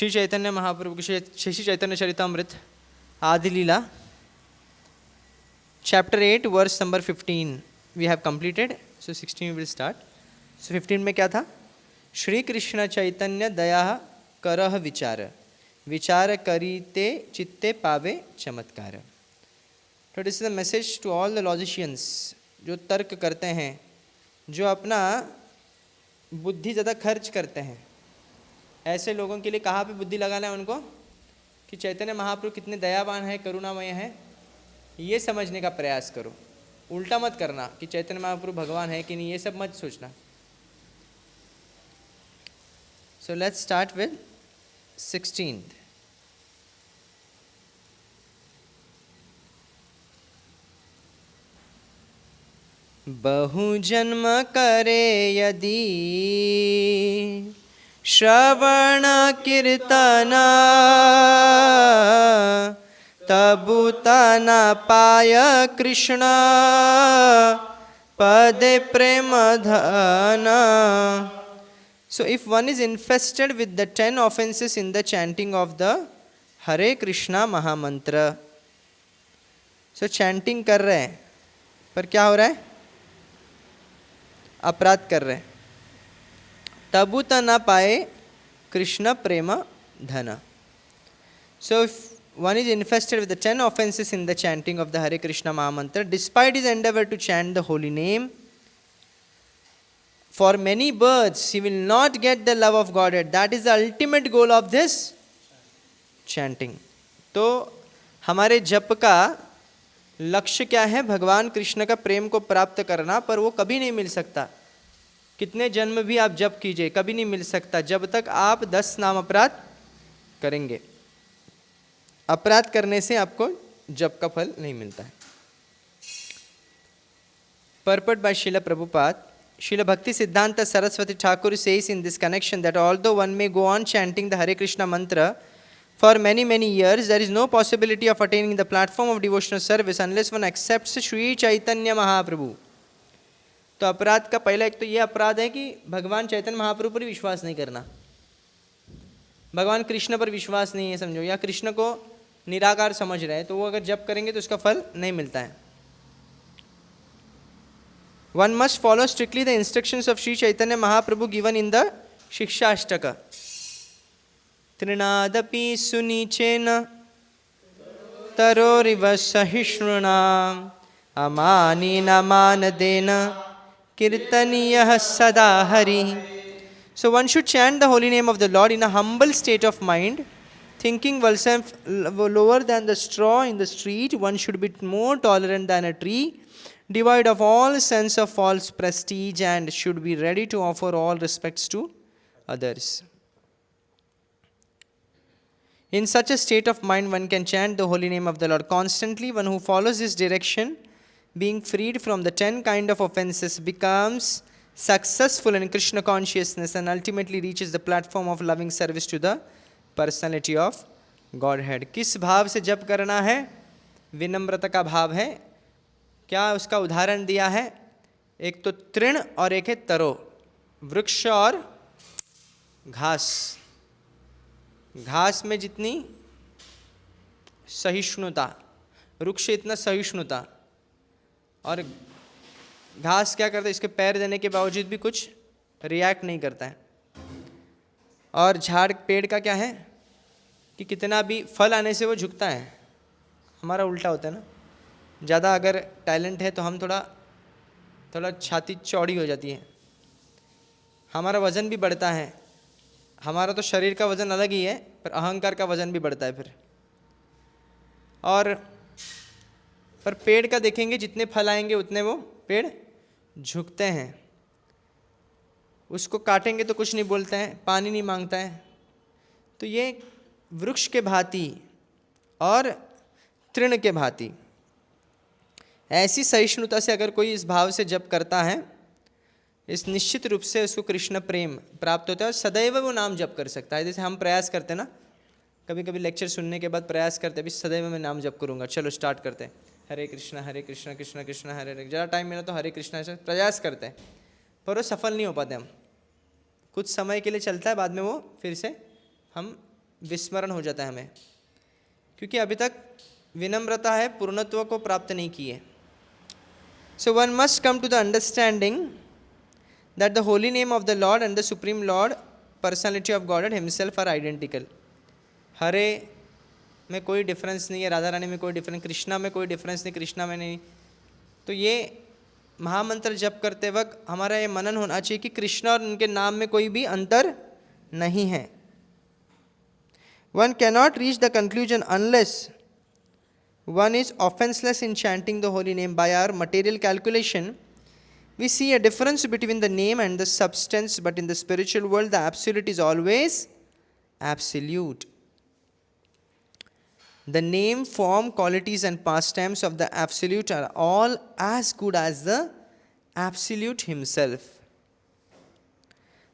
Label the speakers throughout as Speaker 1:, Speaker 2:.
Speaker 1: श्री चैतन्य महाप्रभु की श्री चैतन्य चरितामृत आदि लीला chapter 8 verse number 15 we have completed, so 16 we will start. So 15 में क्या था? श्री कृष्ण चैतन्य दया करह विचार, विचार करीते चित्ते पावे चमत्कार. So this is the message to all the logicians जो तर्क करते हैं, जो अपना बुद्धि ज़्यादा खर्च करते हैं. ऐसे लोगों के लिए कहाँ पे बुद्धि लगाना है उनको? कि चैतन्य महाप्रभु कितने दयावान है, करुणामय है, ये समझने का प्रयास करो. उल्टा मत करना कि चैतन्य महाप्रभु भगवान है कि नहीं, ये सब मत सोचना. So let's start with 16th. बहु जन्म करे यदि श्रवण कीर्तन, तबु न पाय कृष्ण पदे प्रेम धन. So if one is infested with the 10 offenses in the chanting of the Hare Krishna Mahamantra, so chanting कर रहे हैं पर क्या हो रहा है? अपराध कर रहे हैं. तबु न पाए कृष्ण प्रेम धन. So if one is infested with the 10 offenses in the chanting of the Hare Krishna Mahamantra, despite his endeavor to chant the holy name, for many births he will not get the love of Godhead. That is the ultimate goal of this chanting. तो हमारे जप का लक्ष्य क्या है? भगवान कृष्ण का प्रेम को प्राप्त करना, पर वो कभी नहीं मिल सकता. कितने जन्म भी आप जप कीजिए, कभी नहीं मिल सकता जब तक आप 10 नाम अपराध करेंगे. अपराध करने से आपको जप का फल नहीं मिलता है. Purport by Srila Prabhupada. Srila Bhakti Siddhanta Saraswati Thakur says in this connection that although one may go on chanting the Hare Krishna mantra for many years, there is no possibility of attaining the platform of devotional service unless one accepts Shri Chaitanya Mahaprabhu. तो अपराध का पहला एक तो ये अपराध है कि भगवान चैतन्य महाप्रभु पर विश्वास नहीं करना. भगवान कृष्ण पर विश्वास नहीं है समझो, या कृष्ण को निराकार समझ रहे हैं, तो वो अगर जप करेंगे तो उसका फल नहीं मिलता है. One must follow strictly the instructions of Sri Chaitanya Mahaprabhu given in the Shiksha-ashtaka. Trinadapi sunichena taroriva sahishnunam amanina manadena kirtaniyah sada hari. So one should chant the holy name of the Lord in a humble state of mind, thinking oneself lower than the straw in the street. One should be more tolerant than a tree, devoid of all sense of false prestige, and should be ready to offer all respects to others. In such a state of mind, one can chant the holy name of the Lord constantly. One who follows this direction, being freed from the 10 kind of offenses, becomes successful in Krishna consciousness and ultimately reaches the platform of loving service to the personality of Godhead. किस भाव से जप करना है? विनम्रता का भाव है. क्या उसका उदाहरण दिया है? एक तो तृण और एक है तरो, वृक्ष और घास. घास में जितनी सहिष्णुता, वृक्ष इतना सहिष्णुता, और घास क्या करता है? इसके पैर देने के बावजूद भी कुछ रिएक्ट नहीं करता है. और झाड़ पेड़ का क्या है कि कितना भी फल आने से वो झुकता है. हमारा उल्टा होता है ना, ज़्यादा अगर टैलेंट है तो हम थोड़ा छाती चौड़ी हो जाती है, हमारा वज़न भी बढ़ता है. हमारा तो शरीर का वज़न अलग ही है, पर अहंकार का वज़न भी बढ़ता है फिर. और पर पेड़ का देखेंगे, जितने फल आएंगे उतने वो पेड़ झुकते हैं. उसको काटेंगे तो कुछ नहीं बोलते हैं, पानी नहीं मांगता है. तो ये वृक्ष के भांति और तृण के भांति ऐसी सहिष्णुता से अगर कोई इस भाव से जप करता है, इस निश्चित रूप से उसको कृष्ण प्रेम प्राप्त होता है और सदैव वो नाम जप कर सकता है. जैसे हम प्रयास करते हैं ना, कभी कभी लेक्चर सुनने के बाद प्रयास करते हैं, अभी सदैव मैं नाम जप करूँगा, चलो स्टार्ट करते हैं, हरे कृष्ण कृष्ण कृष्ण हरे हरे. ज़्यादा टाइम मिला तो हरे कृष्ण ऐसा प्रयास करते हैं, पर वो सफल नहीं हो पाते. हम कुछ समय के लिए चलता है, बाद में वो फिर से हम विस्मरण हो जाता है हमें, क्योंकि अभी तक विनम्रता है, पूर्णत्व को प्राप्त नहीं की है. So one must come to the understanding that the holy name of the Lord and the Supreme Lord, personality of Godhead himself are identical. हरे में कोई डिफरेंस नहीं है, राधा रानी में कोई डिफरेंस, कृष्णा में कोई डिफरेंस नहीं, कृष्णा में नहीं. तो ये महामंत्र जप करते वक्त हमारा ये मनन होना चाहिए कि कृष्ण और उनके नाम में कोई भी अंतर नहीं है. One cannot reach the conclusion unless one is offenseless in chanting the holy name. By our material calculation, we see a difference between the name and the substance, but in the spiritual world, the absolute is always absolute. The name, form, qualities and pastimes of the absolute are all as good as the absolute himself.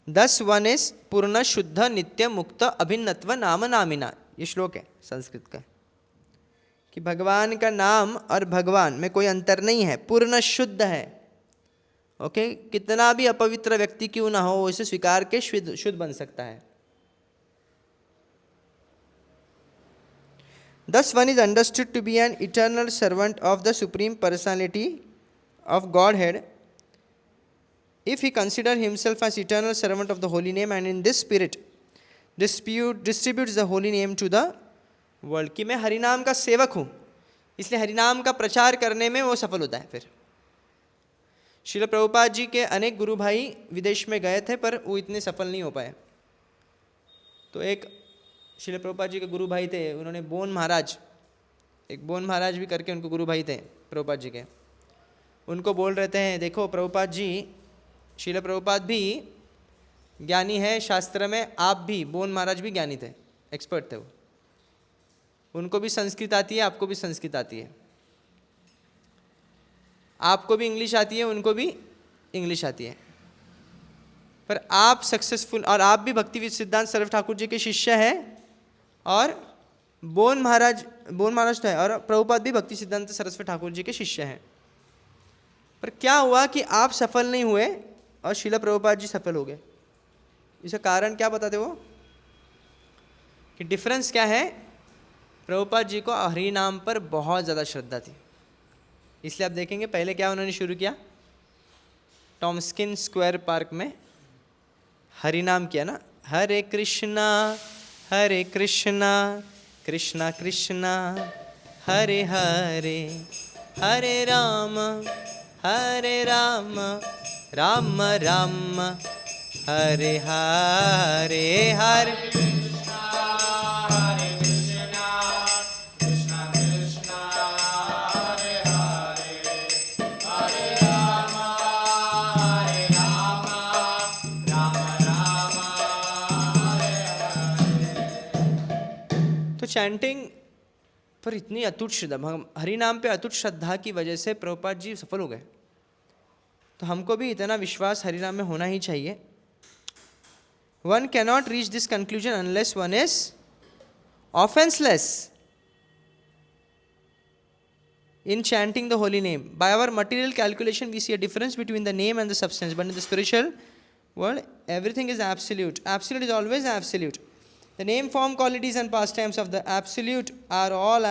Speaker 1: Thus one is पूर्ण शुद्ध नित्य मुक्त अभिन्नत्व नाम नामिना. ये श्लोक है संस्कृत का, कि भगवान का नाम और भगवान में कोई अंतर नहीं है, पूर्ण शुद्ध है. ओके, कितना भी अपवित्र व्यक्ति क्यों ना हो, इसे स्वीकार के शुद्ध बन सकता है. Thus one is understood to be an eternal servant of the Supreme Personality of Godhead if he consider himself as eternal servant of the holy name, and in this spirit distributes the holy name to the world. कि मैं हरिनाम का सेवक हूँ, इसलिए हरिनाम का प्रचार करने में वो सफल होता है. फिर श्रील प्रभुपाद जी के अनेक गुरु भाई विदेश में गए थे, पर वो इतने सफल नहीं हो पाए. तो एक श्रील प्रभुपाद जी के गुरु भाई थे, उन्होंने बोन महाराज, एक बोन महाराज भी करके उनको गुरु भाई थे प्रभुपाद जी के. उनको बोल रहे थे, देखो प्रभुपाद जी, श्रील प्रभुपाद भी ज्ञानी है शास्त्र में, आप भी, बोन महाराज भी ज्ञानी थे, एक्सपर्ट थे वो. उनको भी संस्कृत आती है, आपको भी संस्कृत आती है, आपको भी इंग्लिश आती है, उनको भी इंग्लिश आती है, पर आप सक्सेसफुल, और आप भी भक्ति सिद्धांत सरस्वती ठाकुर जी के शिष्य हैं, और बोन महाराज तो है, और प्रभुपाद भी भक्ति सिद्धांत सरस्वती ठाकुर जी के शिष्य हैं. पर क्या हुआ कि आप सफल नहीं हुए और श्रील प्रभुपाद जी सफल हो गए. इसका कारण क्या बताते वो, कि डिफरेंस क्या है, प्रभुपाद जी को हरि नाम पर बहुत ज़्यादा श्रद्धा थी. इसलिए आप देखेंगे पहले क्या उन्होंने शुरू किया, टॉम्स्किन स्क्वायर पार्क में हरि नाम किया ना, हरे कृष्णा कृष्णा कृष्णा हरे हरे, हरे राम राम राम हरे हरे, हरे चैंटिंग पर इतनी अटूट श्रद्धा, हरि नाम पे अटूट श्रद्धा की वजह से प्रभुपाद जी सफल हो गए. तो हमको भी इतना विश्वास हरि नाम में होना ही चाहिए. One cannot reach this conclusion unless one is offenceless in chanting the holy name. By our material calculation, we see a difference between the name and the substance, but in the spiritual world, everything is absolute. Absolute is always absolute. The name, form, qualities and pastimes of the absolute are all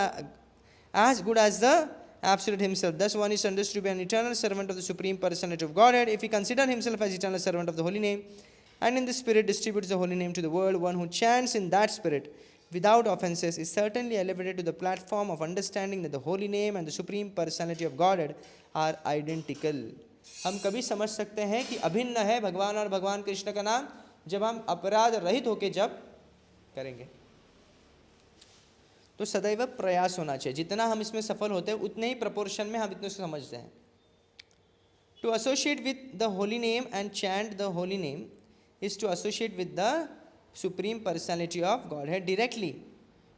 Speaker 1: as good as the absolute himself. Thus one is understood to be an eternal servant of the Supreme Personality of Godhead if he consider himself as eternal servant of the holy name, and in the spirit distributes the holy name to the world. One who chants in that spirit without offenses is certainly elevated to the platform of understanding that the holy name and the Supreme Personality of Godhead are identical. हम कभी समझ सकते हैं कि अभिन्न है भगवान और भगवान कृष्ण का नाम जब हम अपराध रहित होकर जब करेंगे. तो सदैव प्रयास होना चाहिए. जितना हम इसमें सफल होते हैं उतने ही प्रपोर्शन में हम इतने समझते हैं. To associate with the holy name and chant the holy name is to associate with the Supreme Personality of Godhead directly.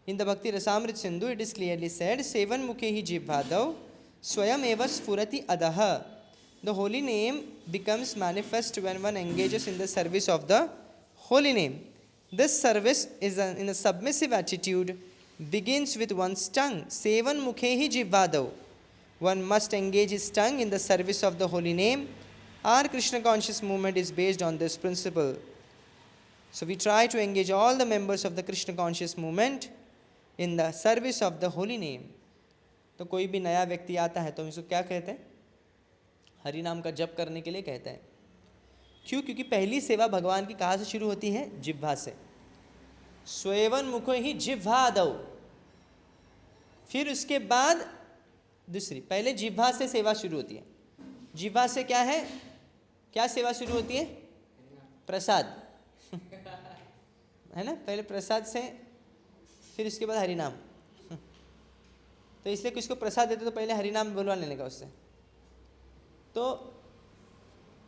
Speaker 1: In the Bhakti Rasamrit Sindhu, it is clearly said, Sevan mukhehi jivvadav swayam eva sfurati adaha. The holy name becomes manifest when one engages in the service of the holy name. This service is in a submissive attitude, begins with one's tongue. Sevan mukhehi jivvadav. One must engage his tongue in the service of the holy name. Our Krishna conscious movement is based on this principle. So we try to engage all the members of the Krishna conscious movement in the service of the holy name. तो कोई भी नया व्यक्ति आता है तो हम इसको क्या कहते हैं? हरि नाम का जप करने के लिए कहते हैं. क्यों? क्योंकि पहली सेवा भगवान की कहाँ से शुरू होती है? जिह्वा से. स्वयं मुखो ही जिह्वादौ. फिर उसके बाद दूसरी, पहले जिह्वा से सेवा शुरू होती है. जिह्वा से क्या है? क्या सेवा शुरू होती है? प्रसाद. है ना? पहले प्रसाद से, फिर उसके बाद हरि नाम. तो इसलिए किसको प्रसाद देते तो पहले हरि नाम बुलवा लेने का उससे. तो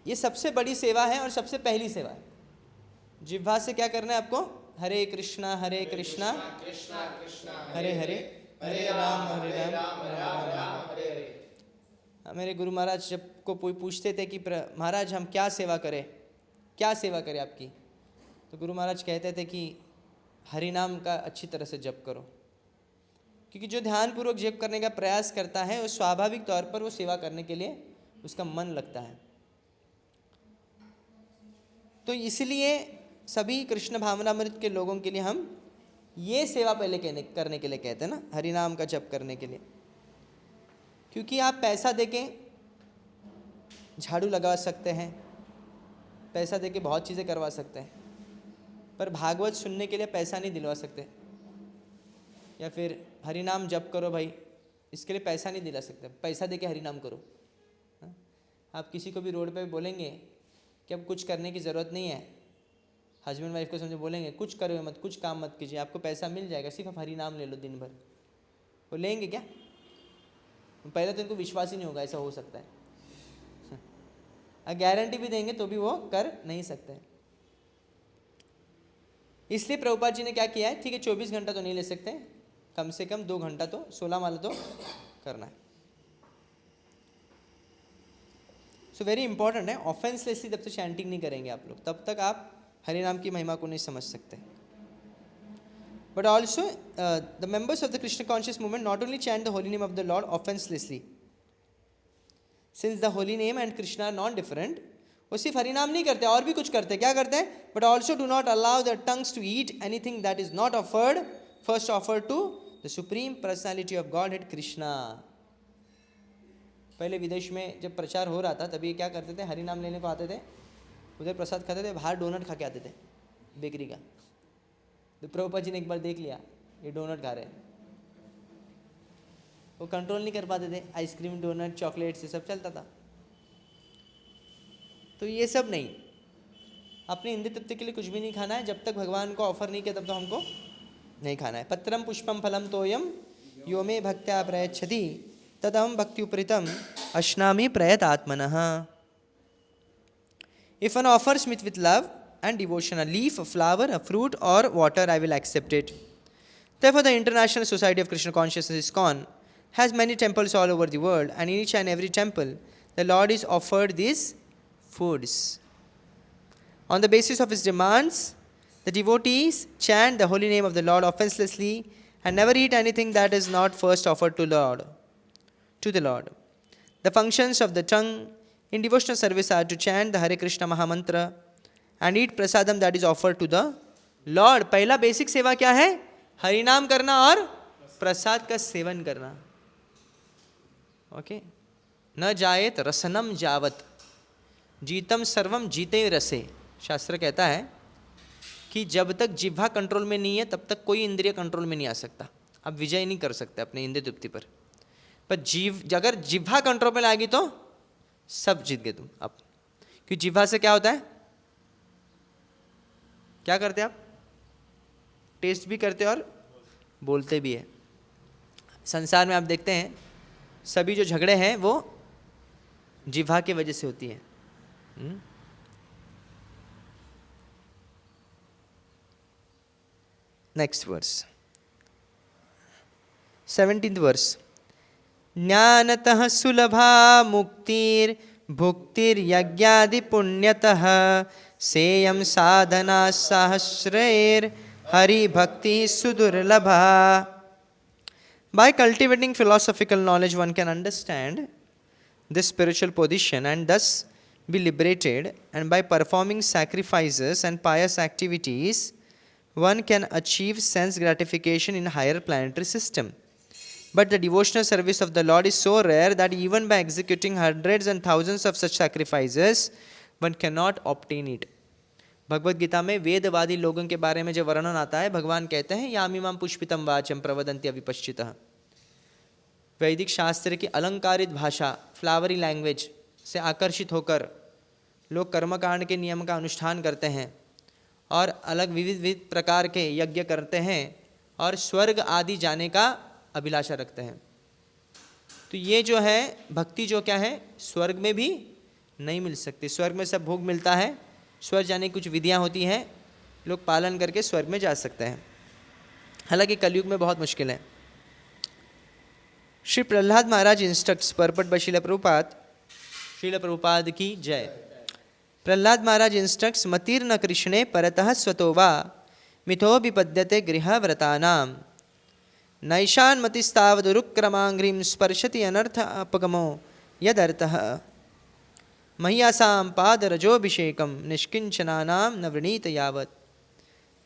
Speaker 1: ये सबसे बड़ी सेवा है और सबसे पहली सेवा है. जिह्वा से क्या करना है आपको? हरे कृष्णा हरे कृष्णा हरे हरे हरे राम हरे राम राम राम हरे हरे. मेरे गुरु महाराज जब को कोई पूछते थे कि महाराज हम क्या सेवा करें, क्या सेवा करें आपकी, तो गुरु महाराज कहते थे कि हरि नाम का अच्छी तरह से जप करो. क्योंकि जो ध्यानपूर्वक जप करने का प्रयास करता है वो स्वाभाविक तौर पर वो सेवा करने के लिए उसका मन लगता है. तो इसलिए सभी कृष्ण भावनामृत के लोगों के लिए हम ये सेवा पहले करने के लिए कहते हैं ना, हरि नाम का जप करने के लिए. क्योंकि आप पैसा देके झाड़ू लगा सकते हैं, पैसा देके बहुत चीज़ें करवा सकते हैं, पर भागवत सुनने के लिए पैसा नहीं दिलवा सकते. या फिर हरि नाम जप करो भाई, इसके लिए पैसा नहीं दिला सकते. पैसा देके हरि नाम करो. आप किसी को भी रोड पे बोलेंगे कि अब कुछ करने की ज़रूरत नहीं है, हस्बैंड वाइफ को समझे बोलेंगे कुछ करो मत, कुछ काम मत कीजिए, आपको पैसा मिल जाएगा, सिर्फ आप हरि नाम ले लो दिन भर. वो लेंगे क्या? पहले तो इनको विश्वास ही नहीं होगा ऐसा हो सकता है. गारंटी भी देंगे तो भी वो कर नहीं सकते. इसलिए प्रभुपाद जी ने क्या किया है, ठीक है 24 घंटा तो नहीं ले सकते, कम से कम 2 घंटा तो 16 माला तो करना है. सो वेरी इंपॉर्टेंट है. ऑफेंसलेसली जब तक चैंटिंग नहीं करेंगे आप लोग, तब तक आप हरि नाम की महिमा को नहीं समझ सकते. But also the members of the Krishna conscious movement not only chant the holy name of the Lord offencelessly, since the holy name and Krishna are not different. वो सिर्फ हरि नाम नहीं करते, और भी कुछ करते. क्या करते हैं? But also do not allow the tongues to eat anything that is not offered first offered to the supreme personality of godhead Krishna. पहले विदेश में जब प्रचार हो रहा था तभी क्या करते थे, हरि नाम लेने को आते थे, उधर प्रसाद खाते थे, बाहर डोनट खा के आते थे बेकरी का. तो प्रभुपाद जी ने एक बार देख लिया ये डोनट खा रहे हैं, वो कंट्रोल नहीं कर पाते थे. आइसक्रीम, डोनट, चॉकलेट ये सब चलता था. तो ये सब नहीं, अपने इंद्रिय तृप्ति के लिए कुछ भी नहीं खाना है. जब तक भगवान को ऑफर नहीं किया तब तो हमको नहीं खाना है. पत्रम पुष्पम फलम तोयम यो मे भक्त्या प्रयच्छति तदहम भक्ति उपरीतम अश्नामि प्रयत आत्मनः. If one offers me with love and devotion a leaf, a flower, a fruit or water, I will accept it. Therefore, the International Society of Krishna Consciousness ISKCON has many temples all over the world, and in each and every temple, the Lord is offered these foods. On the basis of his demands, the devotees chant the holy name of the Lord offenselessly and never eat anything that is not first offered to the Lord. The functions of the tongue in devotional service are to chant the Hare Krishna Mahamantra and eat prasadam that is offered to the Lord. पहला basic सेवा क्या है? हरि नाम करना और प्रसाद का seven करना. Okay. न जायत रसनम जावत जीतम सर्वम जीते रसे. शास्त्र कहता है कि जब तक जिह्वा कंट्रोल में नहीं है तब तक कोई इंद्रिय कंट्रोल में नहीं आ सकता. आप विजय नहीं कर सकते अपने इंद्रिय तृप्ति पर अगर जिह्वा कंट्रोल में आ गई तो सब जीत गए तुम. अब क्योंकि जिह्वा से क्या होता है, क्या करते आप? टेस्ट भी करते और बोलते भी है. संसार में आप देखते हैं सभी जो झगड़े हैं वो जिह्वा की वजह से होती है. Next verse, 17th verse. ज्ञानतः सुलभा मुक्तिर भुक्तिर यज्ञादि पुण्यतः सेयम साधना सहस्रेर हरि भक्ति सुदुर्लभा. By cultivating philosophical knowledge, one can understand this spiritual position and thus be liberated, and by performing sacrifices and pious activities, one can achieve sense gratification in higher planetary system. But the devotional service of the Lord is so rare that even by executing hundreds and thousands of such sacrifices, one cannot obtain it. Bhagavad Gita में वेदवादी लोगों के बारे में जब वर्णन आता है, भगवान कहते हैं यामिमां पुष्पितम वाचम प्रवदन्ति अविपश्चितः। वैदिक शास्त्र की अलंकारित भाषा, फ्लावरी लैंग्वेज से आकर्षित होकर लोग कर्मकांड के नियम का अनुष्ठान करते हैं और अलग विविध प्रकार के यज्ञ करते हैं और स्वर्ग आदि जाने का अभिलाषा रखते हैं। तो ये जो है भक्ति जो क्या है, स्वर्ग में भी नहीं मिल सकती। स्वर्ग में सब भोग मिलता है, स्वर्ग जाने की कुछ विधियां होती हैं, लोग पालन करके स्वर्ग में जा सकते हैं। हालांकि कलयुग में बहुत मुश्किल है। Shri Prahlad Maharaj instructs purport by Srila Prabhupada की जय। प्रहलाद महाराज इंस्ट्रक्ट्स मतिर्न कृष्णे परतः स्वतो वा मिथो विपद्यते गृहव्रतानां नैशान मतिस्तावदुरुक्रमांघ्रिं स्पर्शति अनर्थ अपगमो यदर्थः मह्यासां पादरजोभिषेकम निष्किंचनानां न वृणीत यावत्।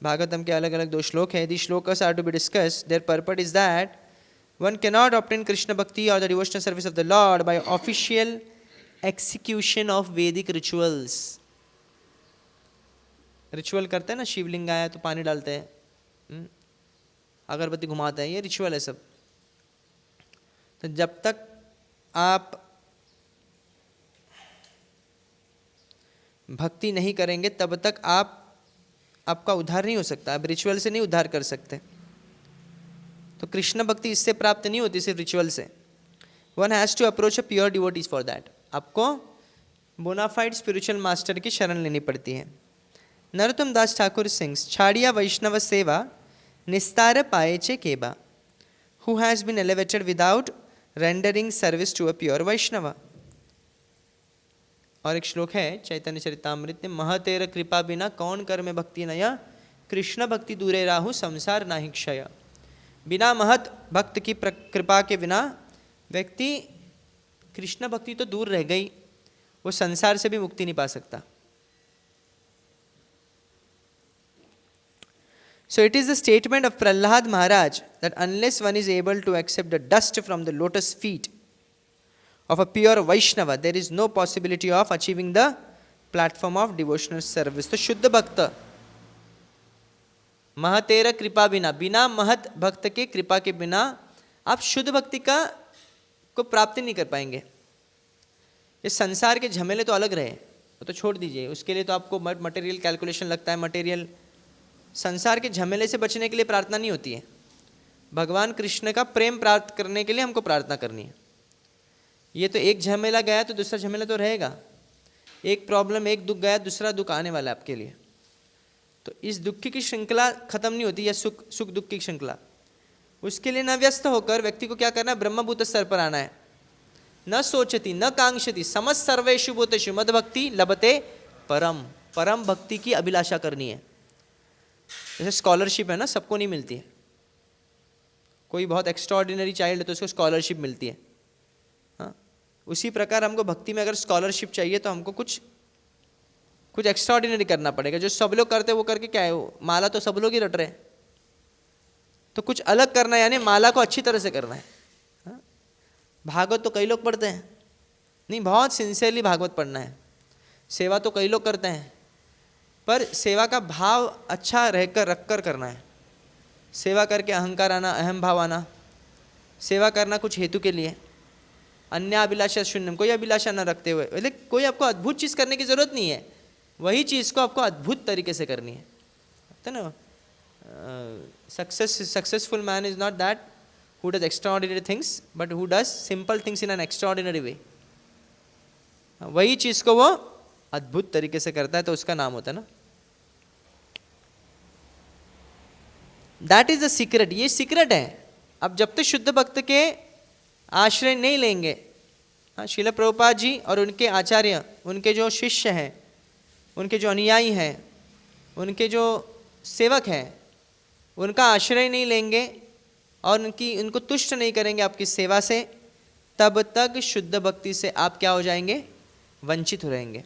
Speaker 1: भागवतम के अलग अलग 2 श्लोक है। The shlokas are to be discussed. Their purport is that one cannot obtain Krishna bhakti or the devotional service of the Lord by official execution of Vedic rituals. Ritual करते हैं ना, शिवलिंग आया तो पानी डालते हैं, अगरबत्ती घुमाते हैं, ये रिचुअल है सब। तो जब तक आप भक्ति नहीं करेंगे तब तक आपका उद्धार नहीं हो सकता। आप रिचुअल से नहीं उद्धार कर सकते। तो कृष्ण भक्ति इससे प्राप्त नहीं होती, सिर्फ रिचुअल से। One has to approach a pure devotees for that. आपको बोनाफाइड स्पिरिचुअल मास्टर की शरण लेनी पड़ती है। नरोत्तम दास ठाकुर सिंग्स छाड़िया वैष्णव सेवा निस्तार पाए चे केबा, who has been elevated without rendering service to a pure Vaishnava. और एक श्लोक है चैतन्य चरितामृत में, महतेर कृपा बिना कौन कर में भक्ति नया, कृष्ण भक्ति दूरे राहु संसार नाहि क्षय। बिना महत भक्त की कृपा के बिना व्यक्ति, कृष्ण भक्ति तो दूर रह गई, वो संसार से भी मुक्ति नहीं पा सकता। So it is the statement of Prahlad Maharaj that unless one is able to accept the dust from the lotus feet of a pure Vaishnava, there is no possibility of achieving the platform of devotional service. तो शुद्ध भक्त महतेर कृपा बिना, बिना महत भक्त के कृपा के बिना आप शुद्ध भक्ति को प्राप्ति नहीं कर पाएंगे। ये संसार के झमेले तो अलग रहे, तो छोड़ दीजिए, उसके लिए तो आपको मटेरियल कैलकुलेशन लगता है, मटेरियल। संसार के झमेले से बचने के लिए प्रार्थना नहीं होती है। भगवान कृष्ण का प्रेम प्राप्त करने के लिए हमको प्रार्थना करनी है। ये तो एक झमेला गया तो दूसरा झमेला तो रहेगा। एक प्रॉब्लम, एक दुख गया, दूसरा दुख आने वाला है आपके लिए। तो इस दुख की श्रृंखला खत्म नहीं होती, या सुख दुख की श्रृंखला। उसके लिए न व्यस्त होकर व्यक्ति को क्या करना है, ब्रह्मभूत स्तर पर आना है। न सोचती न कांक्षति समस्त सर्वेषु भूतेषु मद भक्ति लभते परम। परम भक्ति की अभिलाषा करनी है। जैसे स्कॉलरशिप है ना, सबको नहीं मिलती है। कोई बहुत एक्स्ट्राऑर्डिनरी चाइल्ड है तो उसको स्कॉलरशिप मिलती है। हाँ, उसी प्रकार हमको भक्ति में अगर स्कॉलरशिप चाहिए तो हमको कुछ एक्स्ट्राऑर्डिनरी करना पड़ेगा। जो सब लोग करते हैं वो करके क्या है, वो माला तो सब लोग ही रट रहे हैं, तो कुछ अलग करना है, यानी माला को अच्छी तरह से करना है। हाँ? भागवत तो कई लोग पढ़ते हैं, नहीं, बहुत सिंसियरली भागवत पढ़ना है। सेवा तो कई लोग करते हैं, पर सेवा का भाव अच्छा रहकर रखकर करना है। सेवा करके अहंकार आना, अहम भाव आना, सेवा करना कुछ हेतु के लिए, अन्य अभिलाषा शून्यम, कोई अभिलाषा न रखते हुए। लेकिन कोई आपको अद्भुत चीज़ करने की ज़रूरत नहीं है, वही चीज़ को आपको अद्भुत तरीके से करनी है, तो ना। Successful man is not that who does extraordinary things, but who does simple things in an extraordinary way. वही चीज़ को वो अद्भुत तरीके से करता है, तो उसका नाम होता है ना, दैट इज द सीक्रेट। ये सीक्रेट है। अब जब तक शुद्ध भक्त के आश्रय नहीं लेंगे, श्रील प्रभुपाद जी और उनके आचार्य, उनके जो शिष्य हैं, उनके जो अनुयायी हैं, उनके जो सेवक हैं, उनका आश्रय नहीं लेंगे और उनको तुष्ट नहीं करेंगे आपकी सेवा से, तब तक शुद्ध भक्ति से आप क्या हो जाएंगे, वंचित हो रहेंगे।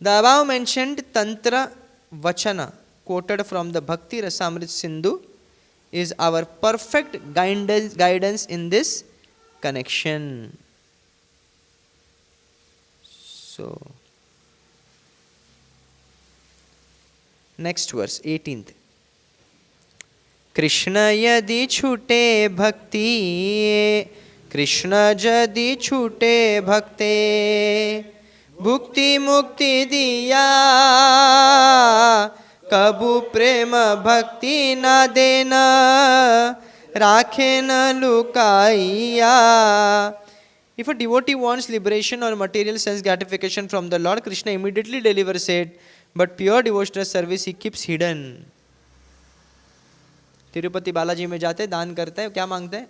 Speaker 1: द अबाव मेंशन्ड तंत्र वचन quoted from the Bhakti Rasamrit Sindhu is our perfect guidance in this connection. So, next verse, 18th. Krishna यदि छूटे भक्ति, कृष्ण यदि छूटे भक्ते, भुक्ति मुक्ति दिया, कबू प्रेम भक्ति न देना, राखे न लुकाइया। If a devotee wants liberation or material sense gratification from the Lord, Krishna immediately delivers it, but pure devotional service he keeps hidden. Tirupati Balaji में जाते दान करते हैं, क्या मांगते हैं?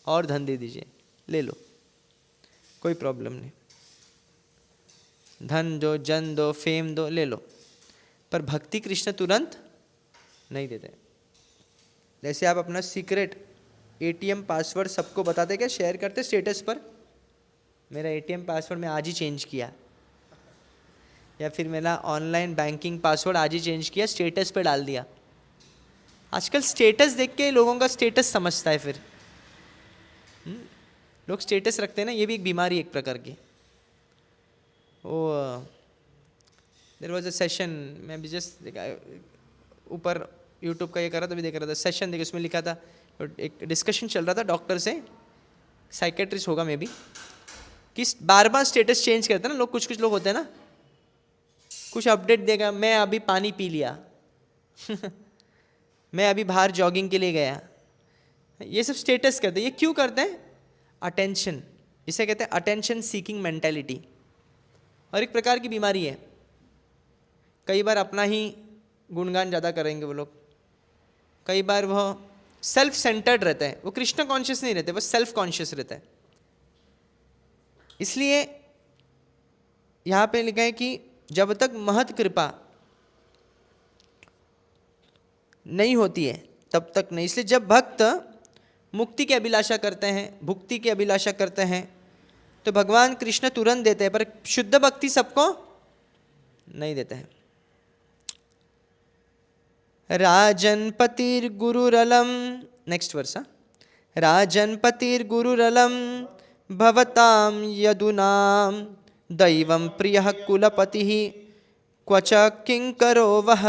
Speaker 1: और धन दे दीजिए, ले लो, कोई प्रॉब्लम नहीं, धन दो, जन दो, फेम दो, ले लो। पर भक्ति कृष्ण तुरंत नहीं देते। जैसे आप अपना सीक्रेट एटीएम पासवर्ड सबको बताते क्या, शेयर करते स्टेटस पर, मेरा एटीएम पासवर्ड मैं आज ही चेंज किया, या फिर मेरा ऑनलाइन बैंकिंग पासवर्ड आज ही चेंज किया, स्टेटस पे डाल दिया। आजकल स्टेटस देख के लोगों का स्टेटस समझता है, फिर लोग स्टेटस रखते हैं ना, ये भी एक बीमारी एक प्रकार की। वो देयर वाज अ सेशन, मैं भी जस्ट ऊपर यूट्यूब का ये कर रहा था, तभी देख रहा था सेशन, देखिए उसमें लिखा था, एक डिस्कशन चल रहा था डॉक्टर से, साइकेट्रिस्ट होगा मे बी, कि बार बार स्टेटस चेंज करते हैं ना लोग, कुछ कुछ लोग होते हैं ना, कुछ अपडेट देगा, मैं अभी पानी पी लिया मैं अभी बाहर जॉगिंग के लिए गया, ये सब स्टेटस करते हैं। ये क्यों करते हैं? अटेंशन, इसे कहते हैं अटेंशन सीकिंग मेंटेलिटी, और एक प्रकार की बीमारी है। कई बार अपना ही गुणगान ज़्यादा करेंगे वो लोग, कई बार वह सेल्फ सेंटर्ड रहते हैं, वो कृष्ण कॉन्शियस नहीं रहते, वो सेल्फ कॉन्शियस रहता है। इसलिए यहाँ पे लिखा है कि जब तक महत कृपा नहीं होती है तब तक नहीं। इसलिए जब भक्त मुक्ति की अभिलाषा करते हैं, भुक्ति की अभिलाषा करते हैं, तो भगवान कृष्ण तुरंत देते हैं, पर शुद्ध भक्ति सबको नहीं देते हैं। राजन्पतिर्गुरुरलम, नेक्स्ट वर्ष, राजन्पतिर्गुरुरलम भवताम यदुनाम दैवं प्रियः कुलपतिः क्वच किंकरो वह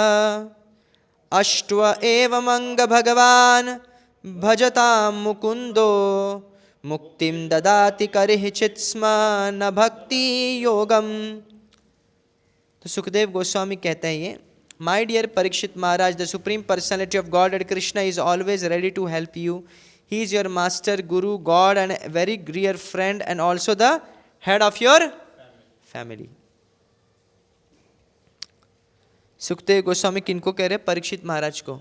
Speaker 1: अष्ट्व एवमंग भगवान भजतां मुकुंदो मुक्तिं ददाति करिचित् स्म न भक्ति योगम। तो सुखदेव गोस्वामी कहते हैं ये, my dear Parikshit Maharaj, the supreme personality of God and Krishna is always ready to help you. He is your master, guru, God and very dear friend and also the head of your family. Sukhdev Goswami किनको कह रहे? परीक्षित महाराज को,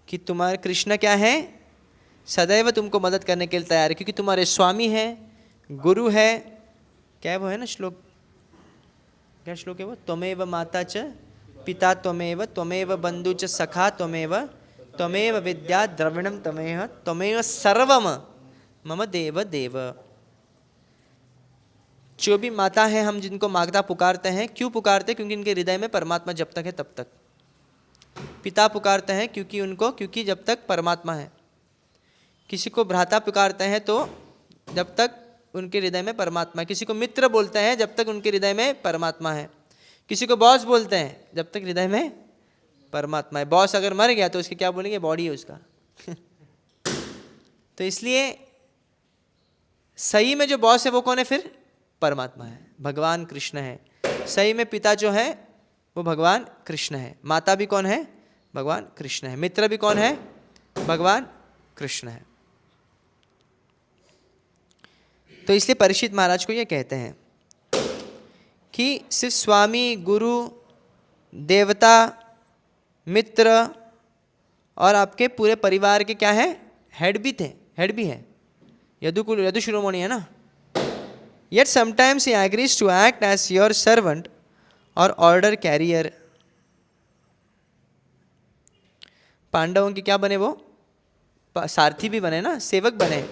Speaker 1: कि तुम्हारे कृष्ण क्या है? सदैव तुमको मदद करने के लिए तैयार है, क्योंकि तुम्हारे स्वामी है, गुरु है, क्या है वो है ना श्लोक, क्या श्लोक है वो? त्वमेव माता च पिता त्वमेव, त्वमेव बंधु च सखा त्वमेव, त्वमेव विद्या द्रविणम त्वमेव, त्वमेव सर्वम मम देव देव। जो भी माता है, हम जिनको माता पुकारते हैं, क्यों पुकारते? क्योंकि इनके हृदय में परमात्मा जब तक है तब तक। पिता पुकारते हैं क्योंकि जब तक परमात्मा है। किसी को भ्राता पुकारते हैं तो जब तक उनके हृदय में परमात्मा है। किसी को मित्र बोलते हैं जब तक उनके हृदय में परमात्मा है। किसी को बॉस बोलते हैं जब तक हृदय में परमात्मा है। बॉस अगर मर गया तो उसके क्या बोलेंगे? बॉडी है उसका तो इसलिए सही में जो बॉस है वो कौन है फिर? परमात्मा है, भगवान कृष्ण है। सही में पिता जो है वो भगवान कृष्ण है। माता भी कौन है? भगवान कृष्ण है। मित्र भी कौन है? भगवान कृष्ण है। तो इसलिए परीक्षित महाराज को ये कहते हैं कि सिर्फ स्वामी, गुरु, देवता, मित्र और आपके पूरे परिवार के क्या है? हेड भी थे, हेड भी है। यदु शिरोमणि है ना। Yet sometimes he agrees to act as your servant or order carrier. पांडवों के क्या बने वो? सारथी भी बने ना, सेवक बने।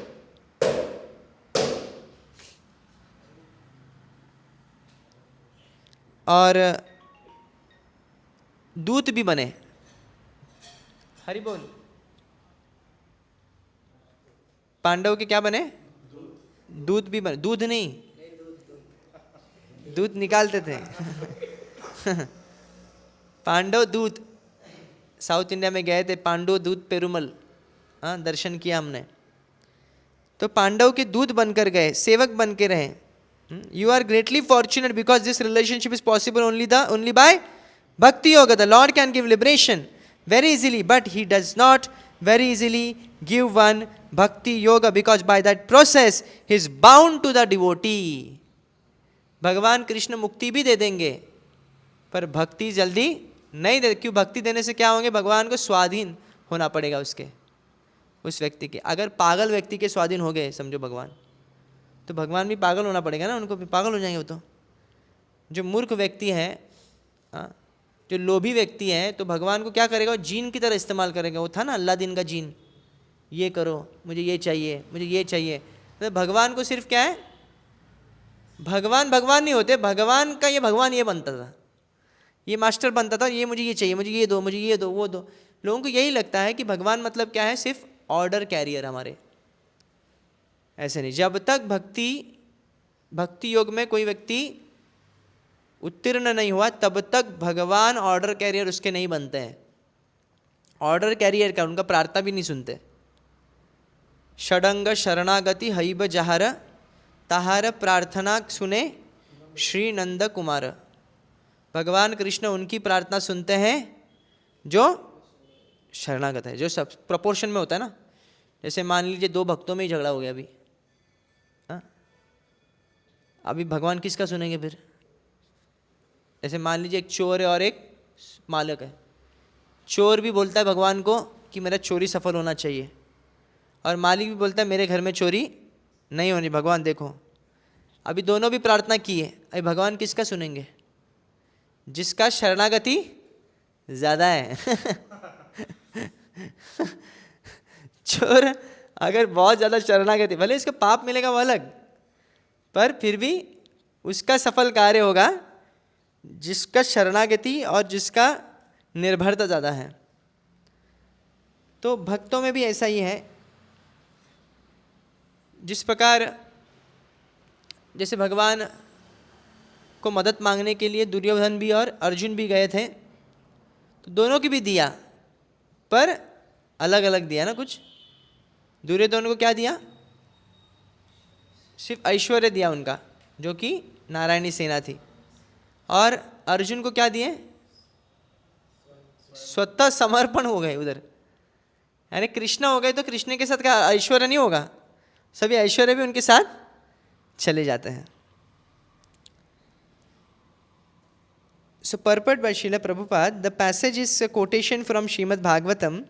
Speaker 1: और दूत भी बने। हरि बोल। पांडव के क्या बने? दूत भी बने। दूध नहीं, दूध निकालते थे पांडव दूत। साउथ इंडिया में गए थे, पांडव दूत पेरुमल, हाँ दर्शन किया हमने। तो पांडव के दूत बनकर गए, सेवक बन के रहे। You are greatly fortunate because this relationship is possible only by bhakti yoga. The Lord can give liberation very easily, but he does not very easily give one bhakti yoga because by that process he is bound to the devotee. भगवान कृष्ण मुक्ति भी दे देंगे पर भक्ति जल्दी नहीं दे। क्यों? भक्ति देने से क्या होंगे? भगवान को स्वाधीन होना पड़ेगा उसके, उस व्यक्ति के। अगर पागल व्यक्ति के स्वाधीन हो गए समझो भगवान, तो भगवान भी पागल होना पड़ेगा ना, उनको भी पागल हो जाएंगे वो तो। जो मूर्ख व्यक्ति है, जो लोभी व्यक्ति है, तो भगवान को क्या करेगा? वो जीन की तरह इस्तेमाल करेगा। वो था ना अल्लादीन का जीन, ये करो, मुझे ये चाहिए, मुझे ये चाहिए। तो भगवान को सिर्फ क्या है? भगवान भगवान नहीं होते, भगवान का ये भगवान ये बनता था, ये मास्टर बनता था, ये मुझे ये चाहिए, मुझे ये दो, मुझे ये दो, वो दो। लोगों को यही लगता है कि भगवान मतलब क्या है? सिर्फ ऑर्डर कैरियर हमारे। ऐसे नहीं। जब तक भक्ति योग में कोई व्यक्ति उत्तीर्ण नहीं हुआ तब तक भगवान ऑर्डर कैरियर उसके नहीं बनते हैं। ऑर्डर कैरियर का उनका प्रार्थना भी नहीं सुनते। षडंग शरणागति हईब जहार ताहार प्रार्थना सुने श्री नंद कुमार। भगवान कृष्ण उनकी प्रार्थना सुनते हैं जो शरणागत है, जो सब प्रपोर्शन में होता है ना। जैसे मान लीजिए दो भक्तों में ही झगड़ा हो गया अभी, अभी भगवान किसका सुनेंगे फिर? जैसे मान लीजिए एक चोर है और एक मालिक है। चोर भी बोलता है भगवान को कि मेरा चोरी सफल होना चाहिए, और मालिक भी बोलता है मेरे घर में चोरी नहीं होनी, भगवान देखो। अभी दोनों भी प्रार्थना की है, अभी भगवान किसका सुनेंगे? जिसका शरणागति ज़्यादा है चोर अगर बहुत ज़्यादा शरणागति, भले इसका पाप मिलेगा वो अलग, पर फिर भी उसका सफल कार्य होगा जिसका शरणागति और जिसका निर्भरता ज़्यादा है। तो भक्तों में भी ऐसा ही है। जिस प्रकार जैसे भगवान को मदद मांगने के लिए दुर्योधन भी और अर्जुन भी गए थे, तो दोनों की भी दिया, पर अलग अलग दिया ना। कुछ दुर्योधन को क्या दिया? सिर्फ ऐश्वर्य दिया उनका, जो कि नारायणी सेना थी। और अर्जुन को क्या दिए? स्वतः समर्पण हो गए उधर, यानी कृष्ण हो गए। तो कृष्ण के साथ क्या ऐश्वर्य नहीं होगा? सभी ऐश्वर्य भी उनके साथ चले जाते हैं। So purport by Srila Prabhupada, the passage is a quotation from Srimad Bhagavatam.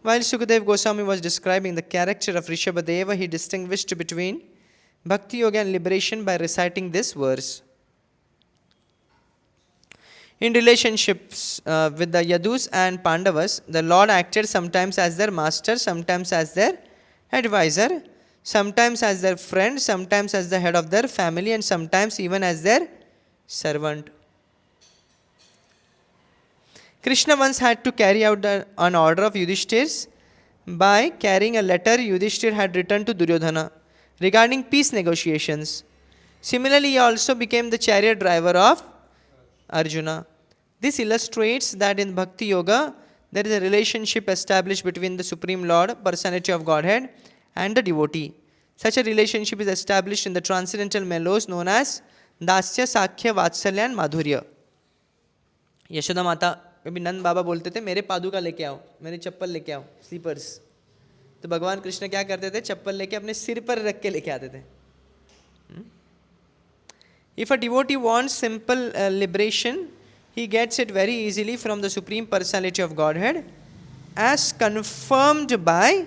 Speaker 1: While Sukadeva Goswami was describing the character of Rishabhadeva, he distinguished between Bhakti Yoga and liberation by reciting this verse. In relationships with the Yadus and Pandavas, the Lord acted sometimes as their master, sometimes as their advisor, sometimes as their friend, sometimes as the head of their family, and sometimes even as their servant. Krishna once had to carry out an order of Yudhishthir's by carrying a letter Yudhishthir had written to Duryodhana regarding peace negotiations. Similarly, he also became the chariot driver of Arjuna. This illustrates that in Bhakti Yoga, there is a relationship established between the Supreme Lord, Personality of Godhead, and the devotee. Such a relationship is established in the transcendental mellows known as Dasya, Sakhya, Vatsalya and Madhurya. Yashoda माता कभी नंद बाबा बोलते थे मेरे पादुका लेके आओ, मेरे चप्पल लेके आओ, स्लीपर्स। तो भगवान कृष्ण क्या करते थे? चप्पल लेके अपने सिर पर रख के लेके आते थे। If a devotee wants simple liberation, he gets it very easily from the Supreme Personality of Godhead, as confirmed by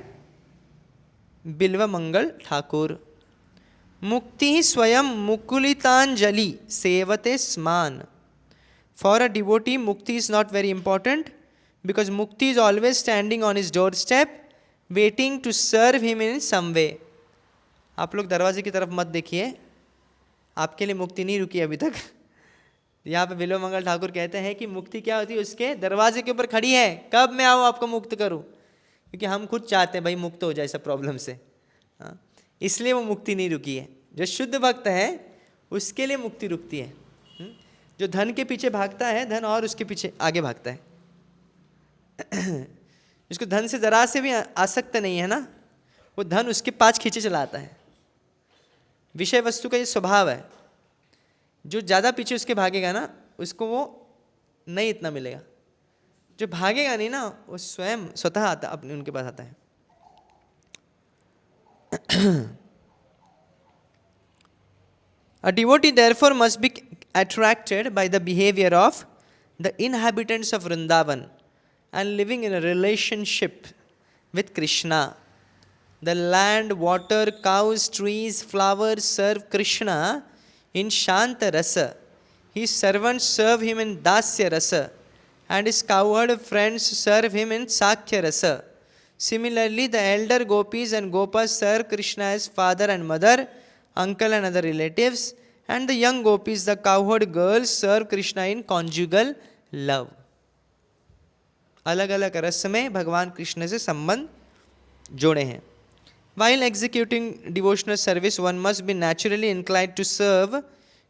Speaker 1: Bilva Mangal Thakur. Mukti swayam mukulitanjali sevate sman. For a devotee, mukti is not very important because mukti is always standing on his doorstep, waiting to serve him in some way. आप लोग दरवाजे की तरफ मत देखिए, आपके लिए मुक्ति नहीं रुकी अभी तक। यहाँ पे बिल्वमंगल ठाकुर कहते हैं कि मुक्ति क्या होती है, उसके दरवाजे के ऊपर खड़ी है, कब मैं आऊँ आपको मुक्त करूँ, क्योंकि हम खुद चाहते हैं भाई मुक्त हो जाए सब प्रॉब्लम से। हाँ, इसलिए वो मुक्ति नहीं रुकी है। जो शुद्ध भक्त है उसके लिए मुक्ति रुकती है। जो धन के पीछे भागता है, धन और उसके पीछे आगे भागता है, जिसको धन से जरा से भी आसक्त नहीं है ना, वो धन उसके पास खींचे चला आता है। विषय वस्तु का ये स्वभाव है। जो ज़्यादा पीछे उसके भागेगा ना, उसको वो नहीं इतना मिलेगा। जो भागेगा नहीं ना, वो स्वयं स्वतः आता, अपने उनके पास आता है। A devotee therefore must be attracted by the behavior of the inhabitants of Vrindavan and living in a relationship with Krishna. The land, water, cows, trees, flowers serve Krishna in Shanta Rasa. His servants serve him in Dasya Rasa, and his cowherd friends serve him in Sakya Rasa. Similarly, the elder gopis and gopas serve Krishna as father and mother, uncle and other relatives, and the young gopis, the cowherd girls, serve Krishna in conjugal love. अलग अलग रस में भगवान कृष्ण से संबंध जोड़े हैं. While executing devotional service, one must be naturally inclined to serve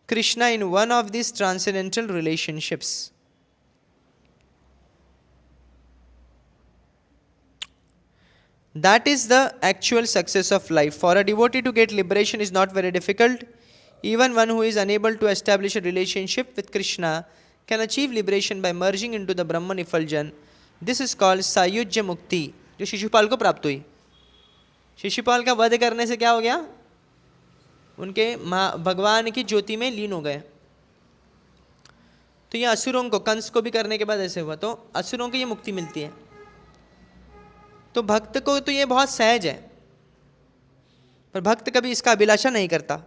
Speaker 1: Krishna in one of these transcendental relationships. That is the actual success of life. For a devotee to get liberation is not very difficult. Even one who is unable to establish a relationship with Krishna can achieve liberation by merging into the Brahman effulgence. This is called Sayujya Mukti, जो शिशुपाल को प्राप्त हुई. शिशुपाल का वध करने से क्या हो गया? उनके भगवान की ज्योति में लीन हो गए. तो ये असुरों को, कंस को भी करने के बाद ऐसे हुआ, तो असुरों को ये मुक्ति मिलती है. तो भक्त को तो ये बहुत सहज है, पर भक्त कभी इसका अभिलाषा नहीं करता.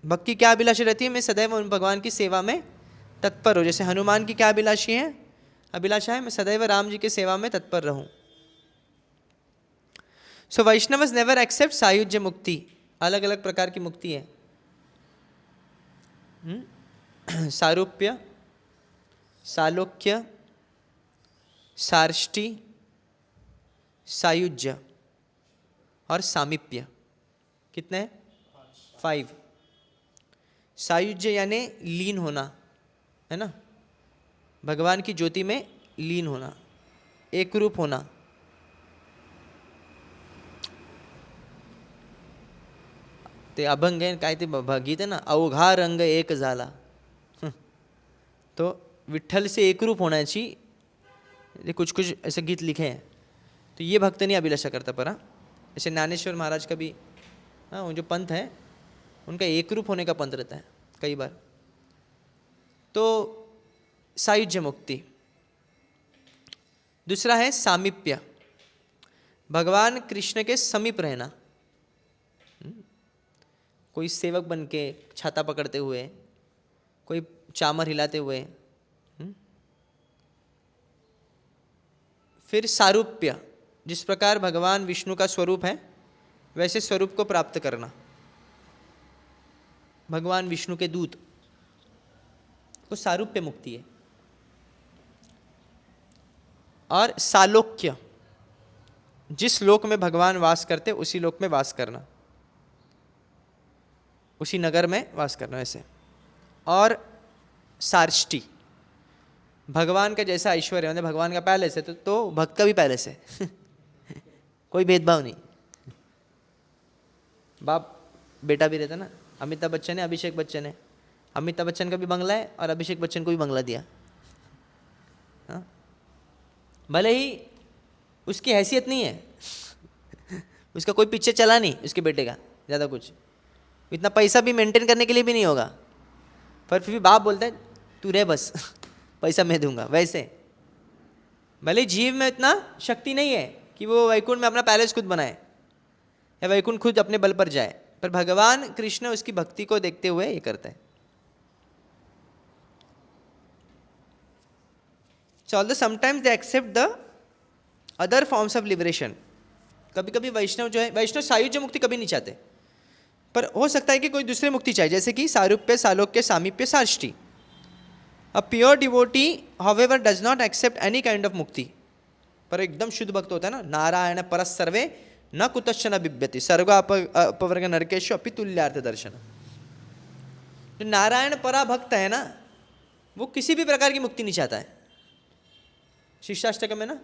Speaker 1: भक्त की क्या अभिलाषा रहती है? मैं सदैव भगवान की सेवा में तत्पर हो. जैसे हनुमान की क्या अभिलाषी है? अभिलाषा है मैं सदैव राम जी की सेवा में तत्पर रहूं. सो वैष्णवस नेवर एक्सेप्ट सायुज्य मुक्ति. अलग अलग प्रकार की मुक्ति है. सारूप्य, सालोक्य, सार्ष्टि, सायुज्य और सामीप्य. कितने? 5. सायुज्य यानी लीन होना, है ना, भगवान की ज्योति में लीन होना, एक रूप होना. ते अभंग आहे काय ते गीत आहे ना, अवघा रंग एक झाला. तो विठ्ठल से एक रूप होण्याची कुछ कुछ ऐसे गीत लिखे हैं. तो ये भक्त नहीं अभिलाषा करता पर. जैसे ज्ञानेश्वर महाराज का भी, हाँ, वो जो पंथ है उनका एक रूप होने का पंथ रहता है कई बार. तो सायुज्य मुक्ति. दूसरा है सामीप्य, भगवान कृष्ण के समीप रहना. कोई सेवक बन के छाता पकड़ते हुए, कोई चामर हिलाते हुए. फिर सारूप्य, जिस प्रकार भगवान विष्णु का स्वरूप है वैसे स्वरूप को प्राप्त करना, भगवान विष्णु के दूत को सारूप्य मुक्ति है. और सालोक्य, जिस लोक में भगवान वास करते उसी लोक में वास करना, उसी नगर में वास करना ऐसे. और सार्ष्टि, भगवान का जैसा ऐश्वर्य, मतलब भगवान का पैलेस है तो भक्त का भी पैलेस है. कोई भेदभाव नहीं. बाप बेटा भी रहता ना. अमिताभ बच्चन है, अभिषेक बच्चन है. अमिताभ बच्चन का भी बंगला है और अभिषेक बच्चन को भी बंगला दिया. हाँ, भले ही उसकी हैसियत नहीं है, उसका कोई पीछे चला नहीं उसके बेटे का ज़्यादा कुछ, इतना पैसा भी मेंटेन करने के लिए भी नहीं होगा, पर फिर भी बाप बोलता है तू रह बस, पैसा मैं दूंगा. वैसे भले जीव में इतना शक्ति नहीं है कि वो वैकुंठ में अपना पैलेस खुद बनाए या वैकुंठ खुद अपने बल पर जाए, पर भगवान कृष्ण उसकी भक्ति को देखते हुए ये करते हैं. So although sometimes they accept the other forms of liberation. कभी कभी वैष्णव जो है, वैष्णव सायुज्य मुक्ति कभी नहीं चाहते, पर हो सकता है कि कोई दूसरी मुक्ति चाहे, जैसे कि सारूप्य, सालोक्य, सामीप्य, सार्ष्टि. A pure devotee however does not accept any kind of mukti, पर एकदम शुद्ध भक्त होता है ना, नारायण परस सर्वे न कुतश्चन बिभ्यति सर्व अपवर्ग नरकेशु अपि तुल्यार्थ दर्शन। जो नारायण परा भक्त है ना, वो किसी भी प्रकार की मुक्ति नहीं चाहता है। शिष्याष्टकम में ना,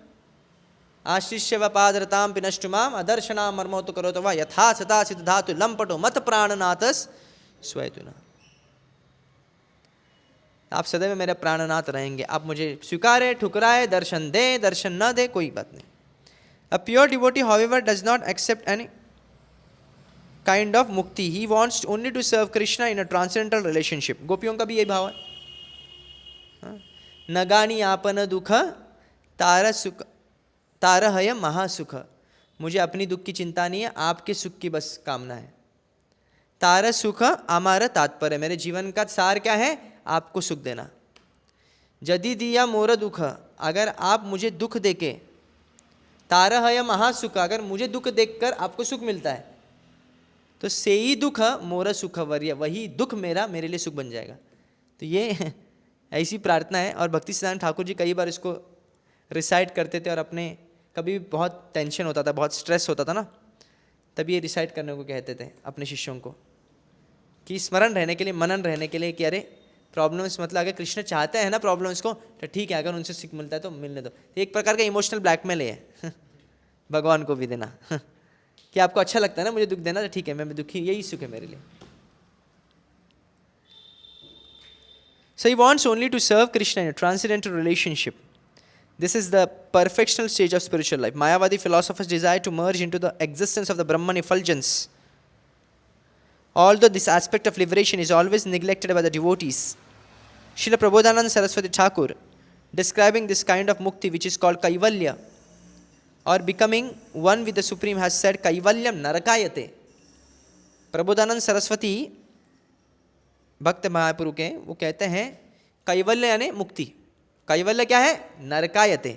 Speaker 1: आशिष्य व पादरताम पिनष्टुमाम अदर्शना मर्मोत करो तो वह यथा सता सिद्ध धातु लंपटो मत प्राणनाथस स्वयतुना। आप सदैव मेरे प्राणनाथ रहेंगे, आप मुझे स्वीकारे ठुकराए, दर्शन दे दर्शन न दे, कोई बात नहीं। A pure devotee however does not accept any kind of mukti, he wants only to serve Krishna in a transcendental relationship. गोपियों का भी यही भाव है। नगानी आपन दुख तार सुख तारहय महासुख, मुझे अपनी दुख की चिंता नहीं है, आपके सुख की बस कामना है। तार सुख हमारा तात्पर्य, मेरे जीवन का सार क्या है, आपको सुख देना। यदि दिया मोर दुख, अगर आप मुझे दुख देके, तारहय महासुख, अगर मुझे दुख देखकर आपको सुख मिलता है, तो से ही दुख मोर सुख वर्य, वही दुख मेरा मेरे लिए सुख बन जाएगा। तो ये ऐसी प्रार्थना है, और भक्ति सिद्धांत ठाकुर जी कई बार इसको रिसाइट करते थे, और अपने कभी बहुत टेंशन होता था, बहुत स्ट्रेस होता था ना, तभी ये रिसाइट करने को कहते थे अपने शिष्यों को, कि स्मरण रहने के लिए, मनन रहने के लिए, कि अरे प्रॉब्लम्स, मतलब अगर कृष्ण चाहते हैं ना प्रॉब्लम्स को, तो ठीक है, अगर उनसे सुख मिलता है तो मिलने दो। एक प्रकार का इमोशनल ब्लैकमेल है भगवान को भी देना कि आपको अच्छा लगता है ना मुझे दुख देना, तो ठीक है, मैं दुखी, यही सुख है मेरे लिए। So he wants only to serve Krishna in a transcendental relationship. This is the perfectional stage of spiritual life. Mayavadi philosophers desire to merge into the existence of the Brahman effulgence. Although this aspect of liberation is always neglected by the devotees, Srila Prabodhananda Saraswati Thakur, describing this kind of mukti which is called Kaivalya, or becoming one with the Supreme, has said, Kaivalyam narakayate. Prabodhanand Saraswati भक्त महापुरु के वो कहते हैं कैवल्य यानी मुक्ति। कैवल्य क्या है, नरकायते,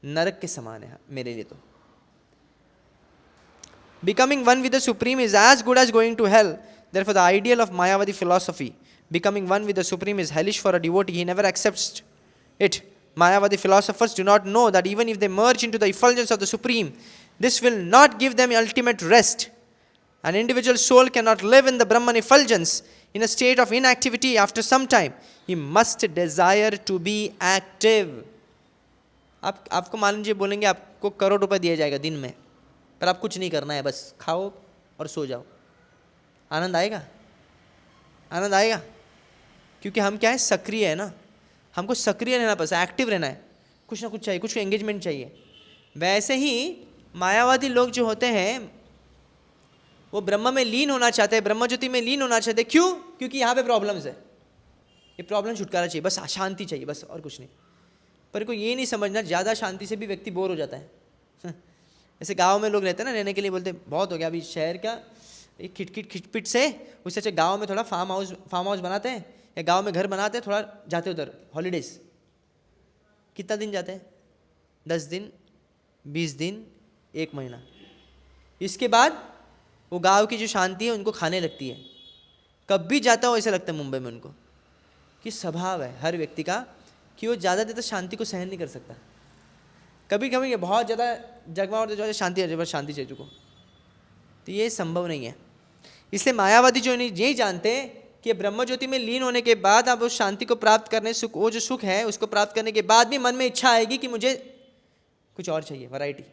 Speaker 1: नरक के समान है मेरे लिए। तो becoming one with the Supreme is as good as going to hell. Therefore the ideal of Mayavadi philosophy, becoming one with the Supreme, is hellish for a devotee. He never accepts it. Mayavadi philosophers do not know that even if they merge into the effulgence of the Supreme, this will not give them ultimate rest. An individual soul cannot live in the Brahman effulgence in a state of inactivity after some time. He must desire to be active. आपको मान लीजिए बोलेंगे आपको करोड़ रुपए दिया जाएगा दिन में, पर आप कुछ नहीं करना है, बस खाओ और सो जाओ, आनंद आएगा? आनंद आएगा? क्योंकि हम क्या है, सक्रिय है ना, हमको सक्रिय रहना पसंद, एक्टिव रहना है, कुछ ना कुछ चाहिए, कुछ एंगेजमेंट चाहिए। वैसे ही मायावादी लोग जो होते हैं वो ब्रह्म में लीन होना चाहते हैं, ब्रह्म ज्योति में लीन होना चाहते हैं। क्यों? क्योंकि यहाँ पे प्रॉब्लम्स है, ये प्रॉब्लम छुटकारा चाहिए, बस शांति चाहिए, बस और कुछ नहीं। पर कोई ये नहीं समझना ज़्यादा शांति से भी व्यक्ति बोर हो जाता है। ऐसे गांव में लोग रहते हैं ना, रहने के लिए बोलते बहुत हो गया अभी शहर का एक खिटपिट से, उससे अच्छा गाँव में थोड़ा फार्म हाउस बनाते हैं, या गाँव में घर बनाते हैं, थोड़ा जाते उधर हॉलीडेज। कितना दिन जाते हैं? 10 दिन, 20 दिन, 1 महीना। इसके बाद वो गांव की जो शांति है उनको खाने लगती है। कब भी जाता हो ऐसा लगता है मुंबई में उनको कि स्वभाव है हर व्यक्ति का कि वो ज़्यादा देर तक शांति को सहन नहीं कर सकता। कभी कभी बहुत ज़्यादा जगमा और जो शांति है, शांति चाहिए चुको, तो ये संभव नहीं है। इसलिए मायावादी जो यही जानते हैं कि ब्रह्म ज्योति में लीन होने के बाद आप उस शांति को प्राप्त करने, सुख, वो जो सुख है उसको प्राप्त करने के बाद भी मन में इच्छा आएगी कि मुझे कुछ और चाहिए, वैरायटी,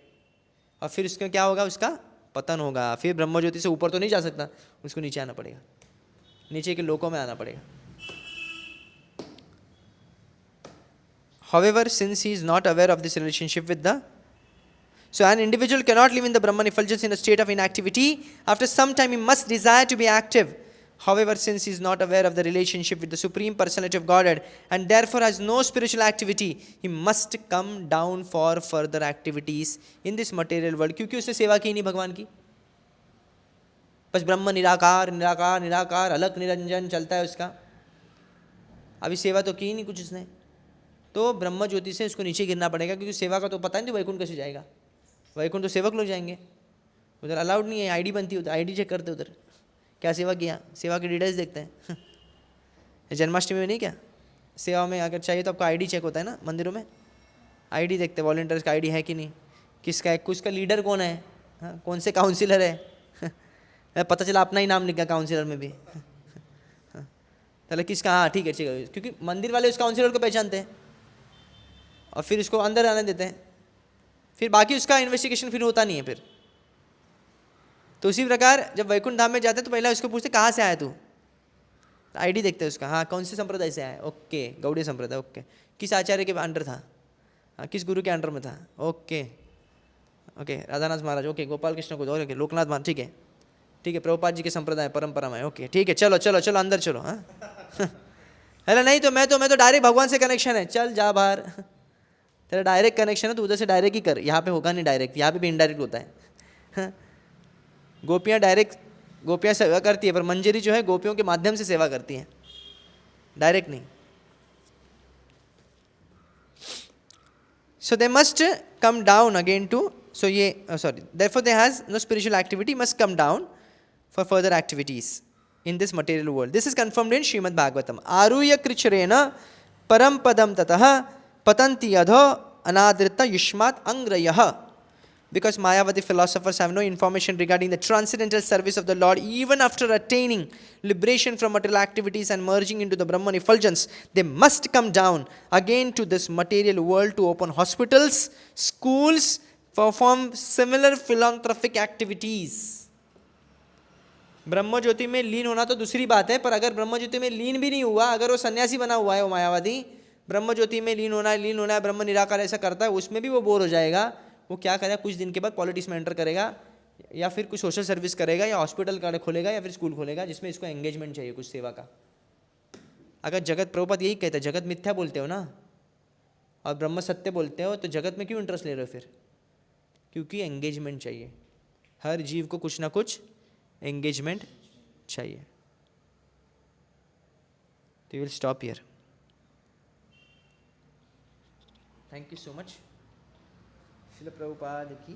Speaker 1: और फिर उसका क्या होगा, उसका पतन होगा। फिर ब्रह्म ज्योति से ऊपर तो नहीं जा सकता, उसको नीचे आना पड़ेगा, नीचे के लोकों में आना पड़ेगा। However, since he is not aware of this relationship with the, so an individual cannot live in the Brahman effulgence in a state of inactivity. After some time he must desire to be active. However, since he is not aware of the relationship with the Supreme Personality of Godhead and therefore has no spiritual activity, he must come down for further activities in this material world. क्योंकि उसने सेवा की नहीं भगवान की, बस ब्रह्म निराकार निराकार निराकार अलग निरंजन चलता है उसका, अभी सेवा तो की नहीं कुछ उसने, तो ब्रह्म ज्योति से उसको नीचे गिरना पड़ेगा। क्योंकि सेवा का तो पता नहीं वैकुंठ कैसे जाएगा, वैकुंठ तो सेवक लोग जाएंगे, उधर अलाउड नहीं है, आईडी बनती है, आईडी चेक करते उधर क्या सेवा किया, सेवा की डिटेल्स देखते हैं। जन्माष्टमी में नहीं क्या सेवा में अगर चाहिए तो आपका आईडी चेक होता है ना मंदिरों में, आईडी देखते हैं वॉलंटियर्स का आईडी है कि नहीं, किसका है, किसका लीडर कौन है, हाँ, कौन से काउंसिलर है पता चला अपना ही नाम लिखा काउंसिलर में भी, चलो किसका, हाँ ठीक है, क्योंकि मंदिर वाले उस काउंसिलर को पहचानते हैं और फिर उसको अंदर आने देते हैं, फिर बाकी उसका इन्वेस्टिगेशन फिर होता नहीं है फिर। तो उसी प्रकार जब वैकुंठ धाम में जाते हैं तो पहले उसको पूछते कहाँ से आया तू, आईडी देखते हैं उसका, हाँ कौन से संप्रदाय से आया, ओके गौड़ीय संप्रदाय, ओके किस आचार्य के अंडर था, हाँ किस गुरु के अंडर में था, ओके ओके राधानाथ महाराज, ओके गोपाल कृष्ण को, ओके लोकनाथ महाराज, ठीक है ठीक है, प्रभुपाद जी के संप्रदाय परंपरा में, ओके ठीक है, चलो चलो चलो अंदर चलो, हाँ अरे नहीं तो मैं तो डायरेक्ट भगवान से कनेक्शन है, चल जा बाहर, तेरा डायरेक्ट कनेक्शन है तो उधर से डायरेक्ट ही कर, यहाँ पे होगा नहीं डायरेक्ट, यहाँ पे भी इनडायरेक्ट होता है। गोपियाँ डायरेक्ट गोपियाँ सेवा करती है, पर मंजरी जो है गोपियों के माध्यम से सेवा करती है, डायरेक्ट नहीं। So they must come down again to, so therefore there has no spiritual activity, must come down for further activities in this material world. This is confirmed in Srimad Bhagavatam. Aruya krichrena param padam tatah patanti adho anadrita yushmat angrayah. Because Mayavadi philosophers have no information regarding the transcendental service of the Lord, even after attaining liberation from material activities and merging into the Brahman effulgence, they must come down again to this material world to open hospitals, schools, perform similar philanthropic activities. ब्रह्म ज्योति में लीन होना तो दूसरी बात है, पर अगर ब्रह्म ज्योति में लीन भी नहीं हुआ, अगर वो सन्यासी बना हुआ है वो मायावादी, ब्रह्म ज्योति में लीन होना है, ब्रह्म निराकार ऐसा करता है, उसमें भी वो बोर हो जाएगा। वो क्या करेगा, कुछ दिन के बाद पॉलिटिक्स में एंटर करेगा, या फिर कुछ सोशल सर्विस करेगा, या हॉस्पिटल खोलेगा, या फिर स्कूल खोलेगा, जिसमें इसको एंगेजमेंट चाहिए कुछ सेवा का। अगर जगत, प्रभुपाद यही कहते हैं, जगत मिथ्या बोलते हो ना और ब्रह्म सत्य बोलते हो, तो जगत में क्यों इंटरेस्ट ले रहे हो फिर? क्योंकि एंगेजमेंट चाहिए, हर जीव को कुछ ना कुछ एंगेजमेंट चाहिए। तो will stop here. Thank you so much. Srila Prabhupada की